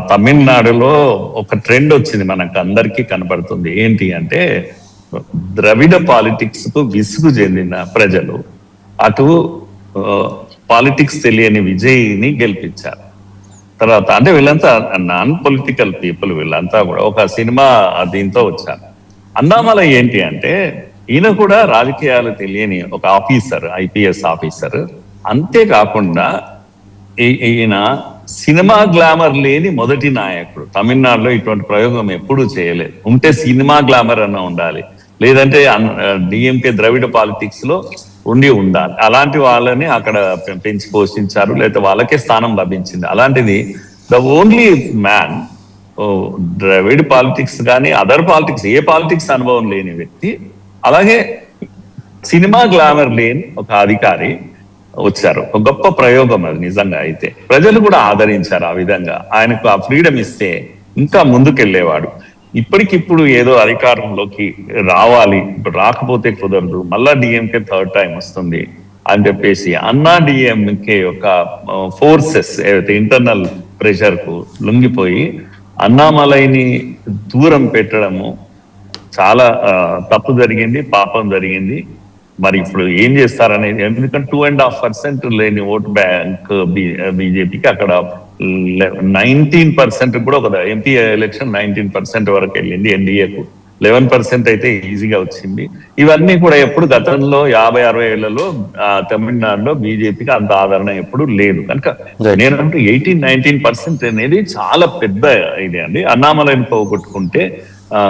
తమిళనాడులో ఒక ట్రెండ్ వచ్చింది, మనకు అందరికీ కనబడుతుంది. ఏంటి అంటే ద్రవిడ పాలిటిక్స్ కు విసుగు చెందిన ప్రజలు అటు పాలిటిక్స్ తెలియని విజయ్ని గెలిపించారు. తర్వాత అంటే వీళ్ళంతా నాన్ పొలిటికల్ పీపుల్, వీళ్ళంతా కూడా ఒక సినిమా దీంతో వచ్చారు. అన్నామలై ఏంటి అంటే ఈయన కూడా రాజకీయాలు తెలియని ఒక ఆఫీసర్, ఐపీఎస్ ఆఫీసర్. అంతేకాకుండా ఈయన సినిమా గ్లామర్ లేని మొదటి నాయకుడు. తమిళనాడులో ఇటువంటి ప్రయోగం ఎప్పుడూ చేయలేదు. ఉంటే సినిమా గ్లామర్ అన్న ఉండాలి, లేదంటే డిఎంకే ద్రవిడ పాలిటిక్స్ లో ఉండాలి. అలాంటి వాళ్ళని అక్కడ పెంచి పోషించారు, లేకపోతే వాళ్ళకే స్థానం లభించింది. అలాంటిది the only man Dravida politics కానీ అదర్ పాలిటిక్స్, ఏ పాలిటిక్స్ అనుభవం లేని వ్యక్తి, అలాగే సినిమా గ్లామర్ లేని ఒక అధికారి వచ్చారు. ఒక గొప్ప ప్రయోగం అది నిజంగా. అయితే ప్రజలు కూడా ఆదరించారు. ఆ విధంగా ఆయనకు ఆ ఫ్రీడమ్ ఇస్తే ఇంకా ముందుకెళ్లేవాడు. ఇప్పటికిప్పుడు ఏదో అధికారంలోకి రావాలి, ఇప్పుడు రాకపోతే కుదరదు, మళ్ళా డిఎంకే థర్డ్ టైం వస్తుంది అని చెప్పేసి అన్నా డిఎంకే యొక్క ఫోర్సెస్ ఏదైతే ఇంటర్నల్ ప్రెషర్ కు లొంగిపోయి అన్నామలైని దూరం పెట్టడము చాలా తప్పు జరిగింది, పాపం జరిగింది. మరి ఇప్పుడు ఏం చేస్తారనేది, ఎందుకంటే 2.5% లేని ఓట్ బ్యాంక్ బీజేపీకి అక్కడ 19% కూడా ఒక ఎంపీ ఎలక్షన్ 19% వరకు వెళ్ళింది. ఎన్డీఏకు 11% అయితే ఈజీగా వచ్చింది. ఇవన్నీ కూడా ఎప్పుడు గతంలో 50-60 ఏళ్లలో తమిళనాడులో బీజేపీకి అంత ఆదరణ ఎప్పుడు లేదు. కనుక నేనంటూ 18-19% అనేది చాలా పెద్ద ఇది అండి. అన్నామలైని పోగొట్టుకుంటే